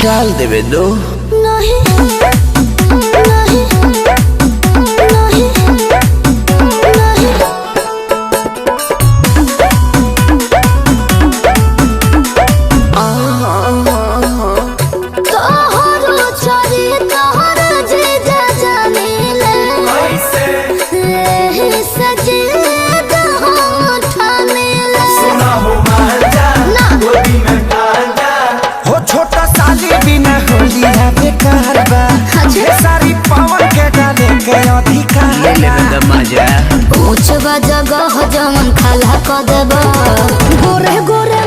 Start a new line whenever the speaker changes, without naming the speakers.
डाल देवे दो।
नहीं नहीं नहीं नहीं तोहरो छोरी तोहर जीजा जानिले एही सजे दहो ठानिले।
सुना हो मांझा गोदी में पांजा
हो छोटा साली बिना होली है बेकार बा। ये सारी पावन के डाले के अधिकार ले ले बंदा मजा।
ऊंच जगह जमन खाला क देबा गोरे गोरे